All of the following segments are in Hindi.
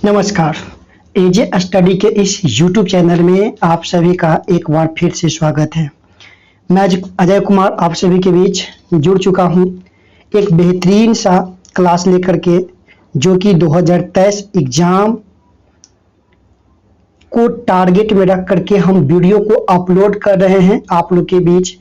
नमस्कार। एजे स्टडी के इस YouTube चैनल में आप सभी का एक बार फिर से स्वागत है। मैं अजय कुमार आप सभी के बीच जुड़ चुका हूं एक बेहतरीन सा क्लास लेकर के, जो कि 2023 एग्ज़ाम को टारगेट में रख करके हम वीडियो को अपलोड कर रहे हैं आप लोग के बीच।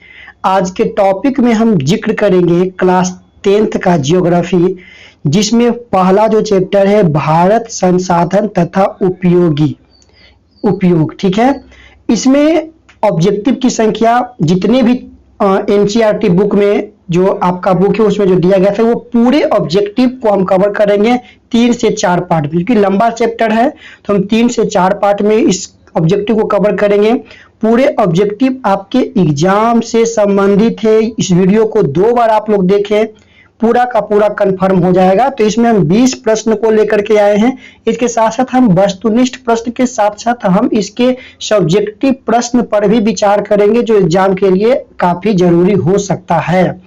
आज के टॉपिक में हम जिक्र करेंगे क्लास 10th का जियोग्राफी, जिसमें पहला जो चैप्टर है भारत संसाधन तथा उपयोग। ठीक है, इसमें ऑब्जेक्टिव की संख्या जितने भी एनसीईआरटी बुक में जो आपका बुक है उसमें जो दिया गया था वो पूरे ऑब्जेक्टिव को हम कवर करेंगे 3 से 4 पार्ट में, क्योंकि लंबा चैप्टर है तो हम 3 से 4 पार्ट में इस ऑब्जेक्टिव को कवर करेंगे। पूरे ऑब्जेक्टिव आपके एग्जाम से संबंधित है। इस वीडियो को 2 बार आप लोग देखें, पूरा का पूरा कंफर्म हो जाएगा। तो इसमें हम 20 प्रश्न को लेकर के आए हैं। इसके साथ साथ हम वस्तुनिष्ठ प्रश्न के साथ साथ हम इसके सब्जेक्टिव प्रश्न पर भी विचार करेंगे, जो एग्जाम के लिए काफी जरूरी हो सकता है।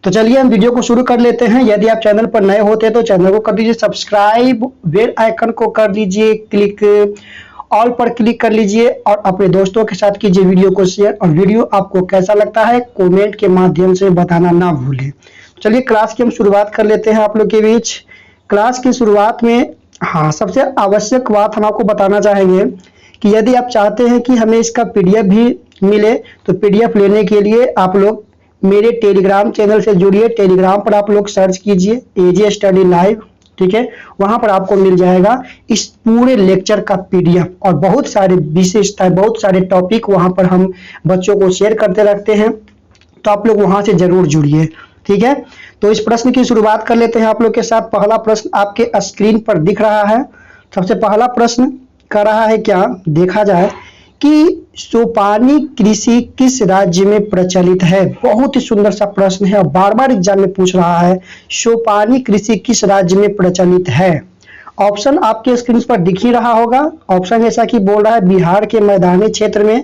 तो चलिए हम वीडियो को शुरू कर लेते हैं। यदि आप चैनल पर नए होते हैं तो चैनल को कर दीजिए सब्सक्राइब, बेल आइकन को कर दीजिए क्लिक, ऑल पर क्लिक कर लीजिए और अपने दोस्तों के साथ कीजिए वीडियो को शेयर। और वीडियो आपको कैसा लगता है कमेंट के माध्यम से बताना ना भूलें। चलिए क्लास की हम शुरुआत कर लेते हैं आप लोग के बीच। क्लास की शुरुआत में सबसे आवश्यक बात हम आपको बताना चाहेंगे कि यदि आप चाहते हैं कि हमें इसका पीडीएफ भी मिले तो पीडीएफ लेने के लिए आप लोग मेरे टेलीग्राम चैनल से जुड़िए। टेलीग्राम पर आप लोग सर्च कीजिए एजे स्टडी लाइव, ठीक है, वहां पर आपको मिल जाएगा इस पूरे लेक्चर का पीडीएफ और बहुत सारे विशेषताएं, बहुत सारे टॉपिक वहां पर हम बच्चों को शेयर करते रहते हैं। तो आप लोग वहां से जरूर जुड़िए, ठीक है। तो इस प्रश्न की शुरुआत कर लेते हैं आप लोग के साथ। पहला प्रश्न आपके स्क्रीन पर दिख रहा है। सबसे पहला प्रश्न कर रहा है क्या, देखा जाए कि सोपानी कृषि किस राज्य में प्रचलित है। बहुत ही सुंदर सा प्रश्न है और बार बार एग्जाम में पूछ रहा है, सोपानी कृषि किस राज्य में प्रचलित है। ऑप्शन आपके स्क्रीन पर दिख ही रहा होगा। ऑप्शन ऐसा कि बोल रहा है बिहार के मैदानी क्षेत्र में,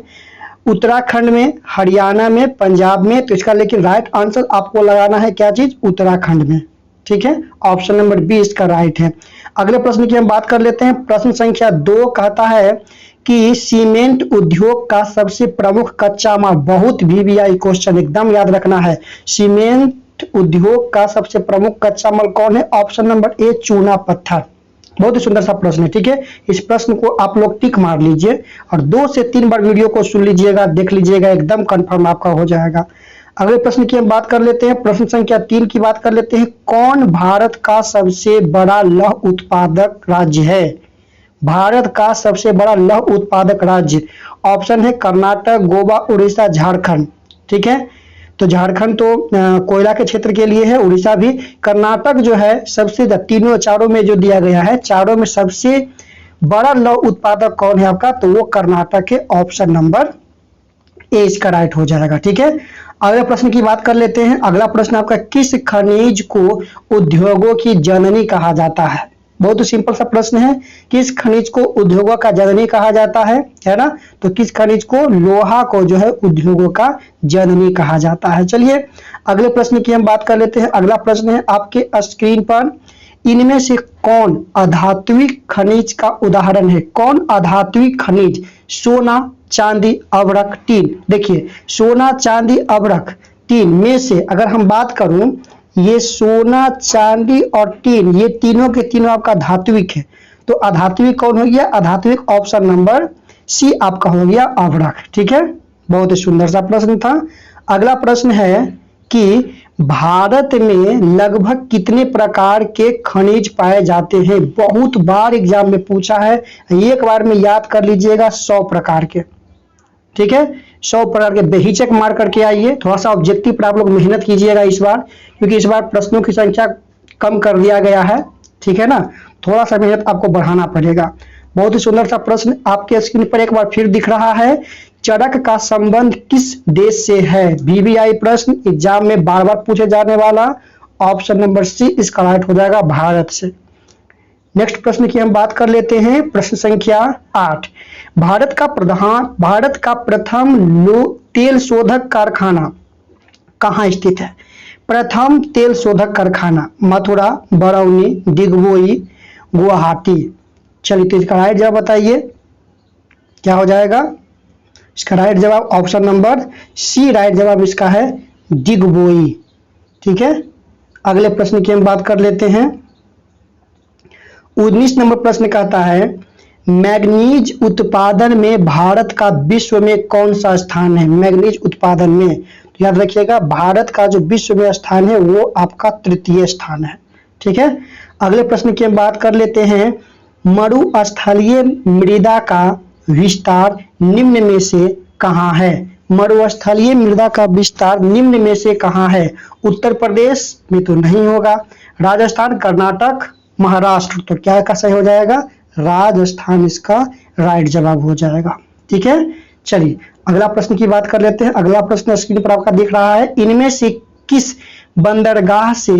उत्तराखंड में, हरियाणा में, पंजाब में। तो इसका लेकिन राइट आंसर आपको लगाना है क्या चीज, उत्तराखंड में, ठीक है। ऑप्शन नंबर बी इसका राइट है। अगले प्रश्न की हम बात कर लेते हैं। प्रश्न संख्या 2 कहता है कि सीमेंट उद्योग का सबसे प्रमुख कच्चा माल, बहुत वीवीआई क्वेश्चन एकदम याद रखना है। सीमेंट उद्योग का सबसे प्रमुख कच्चा माल कौन है। ऑप्शन नंबर ए चूना पत्थर। बहुत ही सुंदर सा प्रश्न है, ठीक है। इस प्रश्न को आप लोग टिक मार लीजिए और 2 से 3 बार वीडियो को सुन लीजिएगा, देख लीजिएगा, एकदम कंफर्म आपका हो जाएगा। अगले प्रश्न की हम बात कर लेते हैं। प्रश्न संख्या 3 की बात कर लेते हैं। कौन भारत का सबसे बड़ा लौह उत्पादक राज्य है। भारत का सबसे बड़ा लौह उत्पादक राज्य, ऑप्शन है कर्नाटक, गोवा, उड़ीसा, झारखंड, ठीक है। तो झारखंड तो कोयला के क्षेत्र के लिए है, उड़ीसा भी। कर्नाटक जो है सबसे चारों में जो दिया गया है, चारों में सबसे बड़ा लौह उत्पादक कौन है आपका, तो वो कर्नाटक है। ऑप्शन नंबर ए इसका राइट हो जाएगा, ठीक है। अगले प्रश्न की बात कर लेते हैं। अगला प्रश्न आपका, किस खनिज को उद्योगों की जननी कहा जाता है। बहुत ही सिंपल सा प्रश्न है, किस खनिज को उद्योगों का जननी कहा जाता है ना। तो किस खनिज को, लोहा को जो है उद्योगों का जननी कहा जाता है। चलिए अगले प्रश्न की हम बात कर लेते हैं। अगला प्रश्न है आपके स्क्रीन पर, इनमें से कौन अधात्विक खनिज का उदाहरण है। कौन अधात्विक खनिज, सोना, चांदी, अभ्रक, टीन। देखिए सोना, चांदी, अभ्रक, टीन में से अगर हम बात करूं, ये सोना, चांदी और टीन, ये तीनों के तीनों आपका धात्विक है। तो अधात्विक कौन हो गया, अधात्विक ऑप्शन नंबर सी आपका हो गया अभ्रक, ठीक है। बहुत ही सुंदर सा प्रश्न था। अगला प्रश्न है कि भारत में लगभग कितने प्रकार के खनिज पाए जाते हैं। बहुत बार एग्जाम में पूछा है, एक बार में याद कर लीजिएगा 100 प्रकार के, ठीक है। 100 प्रकार के बेहिचक मार करके आइए। थोड़ा सा ऑब्जेक्टिव पर आप लोग मेहनत कीजिएगा इस बार, क्योंकि इस बार प्रश्नों की संख्या कम कर दिया गया है, ठीक है ना। थोड़ा सा मेहनत आपको बढ़ाना पड़ेगा। बहुत ही सुंदर सा प्रश्न आपके स्क्रीन पर एक बार फिर दिख रहा है, चरक का संबंध किस देश से है। वीवीआई प्रश्न एग्जाम में बार बार पूछे जाने वाला। ऑप्शन नंबर सी इसका राइट हो जाएगा, भारत से। नेक्स्ट प्रश्न की हम बात कर लेते हैं। प्रश्न संख्या 8, भारत का प्रथम तेल शोधक कारखाना कहाँ स्थित है। प्रथम तेल शोधक कारखाना, मथुरा, बरौनी, दिग्बोई, गुवाहाटी। चलिए तो इसका राइट जवाब बताइए क्या हो जाएगा। इसका राइट जवाब ऑप्शन नंबर सी राइट जवाब इसका है दिग्बोई। ठीक है, अगले प्रश्न की हम बात कर लेते हैं। 19 नंबर प्रश्न कहता है मैग्नीज उत्पादन में भारत का विश्व में कौन सा स्थान है। मैग्नीज उत्पादन में तो याद रखिएगा भारत का जो विश्व में स्थान है वो आपका तृतीय स्थान है। ठीक है, अगले प्रश्न की हम बात कर लेते हैं। मरुस्थलीय मृदा का विस्तार निम्न में से कहाँ है। मरुस्थलीय मृदा का विस्तार निम्न में से कहाँ है। उत्तर प्रदेश में तो नहीं होगा, राजस्थान, कर्नाटक, महाराष्ट्र। तो क्या का सही हो जाएगा, राजस्थान इसका राइट जवाब हो जाएगा। ठीक है, चलिए अगला प्रश्न की बात कर लेते हैं। अगला प्रश्न स्क्रीन पर आपका दिख रहा है, इनमें से किस बंदरगाह से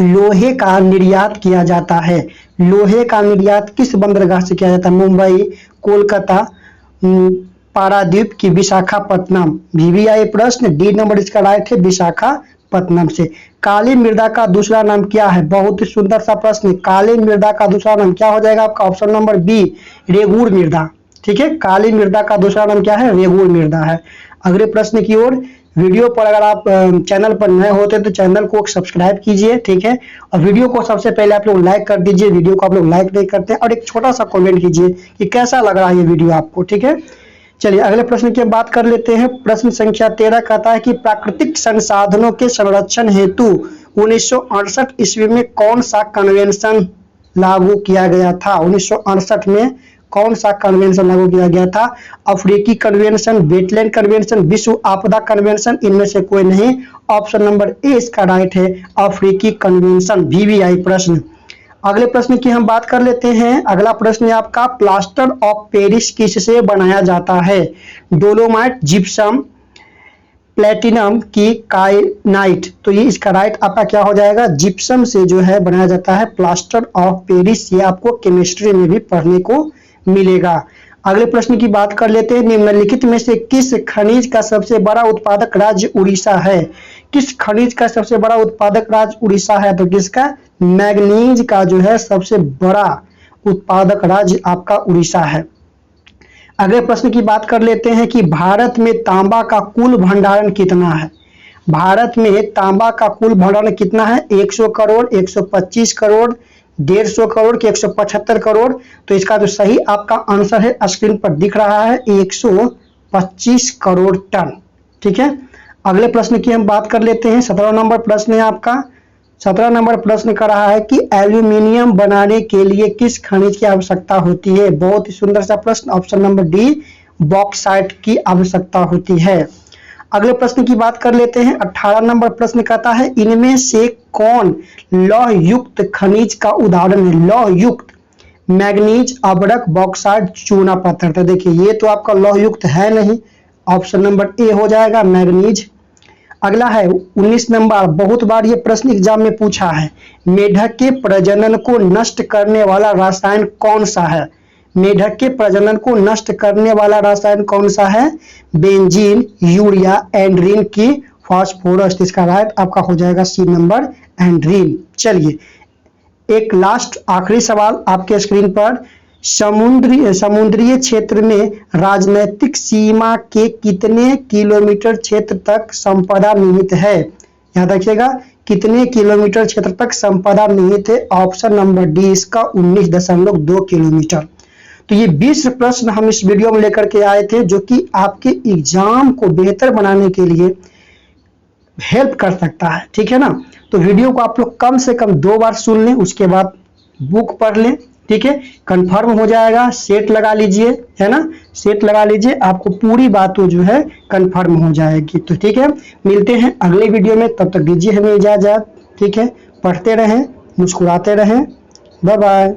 लोहे का निर्यात किया जाता है। लोहे का निर्यात किस बंदरगाह से किया जाता है। मुंबई, कोलकाता, पारादीप की विशाखापट्टनम। VVI प्रश्न, डी नंबर इसका राइट है विशाखापट्टनम से। काली मृदा का दूसरा नाम क्या है। बहुत ही सुंदर सा प्रश्न। काली मृदा का दूसरा नाम क्या हो जाएगा आपका ऑप्शन नंबर बी रेगुर मृदा। ठीक है, काली मृदा का दूसरा नाम क्या है, रेगुर मृदा है। अगले प्रश्न की ओर। वीडियो पर अगर आप चैनल पर नए होते तो चैनल को सब्सक्राइब कीजिए। ठीक है, और वीडियो को सबसे पहले आप लोग लाइक कर दीजिए। वीडियो को आप लोग लाइक नहीं करते हैं, और एक छोटा सा कमेंट कीजिए कि कैसा लग रहा है ये वीडियो आपको। ठीक है, चलिए अगले प्रश्न की बात कर लेते हैं। प्रश्न संख्या 13 कहता है कि प्राकृतिक संसाधनों के संरक्षण हेतु 1968 ईस्वी में कौन सा कन्वेंशन लागू किया गया था। 1968 में कौन सा कन्वेंशन लागू किया गया था। अफ्रीकी कन्वेंशन, वेटलैंड कन्वेंशन, विश्व आपदा कन्वेंशन, इनमें से कोई नहीं। ऑप्शन नंबर ए इसका राइट है अफ्रीकी कन्वेंशन। VVI प्रश्न। अगले प्रश्न की हम बात कर लेते हैं। अगला प्रश्न है आपका प्लास्टर ऑफ पेरिस किससे बनाया जाता है। डोलोमाइट, जिप्सम, प्लेटिनम की काइनाइट। तो ये इसका राइट आपका क्या हो जाएगा, जिप्सम से जो है बनाया जाता है प्लास्टर ऑफ पेरिस। ये आपको केमिस्ट्री में भी पढ़ने को मिलेगा। अगले प्रश्न की बात कर लेते हैं। निम्नलिखित में से किस खनिज का सबसे बड़ा उत्पादक राज्य उड़ीसा है। किस खनिज का सबसे बड़ा उत्पादक राज्य उड़ीसा है। तो किसका, मैग्नीज का जो है सबसे बड़ा उत्पादक राज्य आपका उड़ीसा है। अगले प्रश्न की बात कर लेते हैं कि भारत में तांबा का कुल भंडारण कितना है। भारत में तांबा का कुल भंडारण कितना है। 100 करोड़, 125 करोड़, 150 करोड़ के 175 करोड़। तो इसका जो सही आपका आंसर है स्क्रीन पर दिख रहा है 125 करोड़ टन। ठीक है, अगले प्रश्न की हम बात कर लेते हैं। 17 नंबर प्रश्न है आपका। 17 नंबर प्रश्न कर रहा है कि एल्यूमिनियम बनाने के लिए किस खनिज की आवश्यकता होती है। बहुत ही सुंदर सा प्रश्न, ऑप्शन नंबर डी बॉक्साइट की आवश्यकता होती है। अगले प्रश्न की बात कर लेते हैं। 18 नंबर प्रश्न कहता है इनमें से कौन लौह युक्त खनिज का उदाहरण है। लौह युक्त, मैग्नीज, अबरक, बॉक्साइट, चूना पत्थर। तो देखिए ये तो आपका लौह युक्त है नहीं, ऑप्शन नंबर ए हो जाएगा मैग्नीज। अगला है 19 नंबर, बहुत बार ये प्रश्न एग्जाम में पूछा है। मेढक के प्रजनन को नष्ट करने वाला रसायन कौन सा है। मेढक के प्रजनन को नष्ट करने वाला रसायन कौन सा है। बेंजीन, यूरिया, एंड्रीन की फास्फोरस। इसका राइट आपका हो जाएगा सी नंबर एंड्रीन। चलिए एक लास्ट आखिरी सवाल आपके स्क्रीन पर। समुद्रीय क्षेत्र में राजनैतिक सीमा के कितने किलोमीटर क्षेत्र तक संपदा निहित है। याद रखिएगा कितने किलोमीटर क्षेत्र तक संपदा निहित है। ऑप्शन नंबर डी इसका 19.2 किलोमीटर। तो ये 20 प्रश्न हम इस वीडियो में लेकर के आए थे जो कि आपके एग्जाम को बेहतर बनाने के लिए हेल्प कर सकता है। ठीक है ना, तो वीडियो को आप लोग कम से कम 2 बार सुन लें, उसके बाद बुक पढ़ लें। ठीक है, कंफर्म हो जाएगा। सेट लगा लीजिए, है ना, सेट लगा लीजिए, आपको पूरी बातों जो है कंफर्म हो जाएगी। तो ठीक है, मिलते हैं अगले वीडियो में, तब तक दीजिए हमें इजाजत। ठीक है, पढ़ते रहें, मुस्कुराते रहें। Bye bye.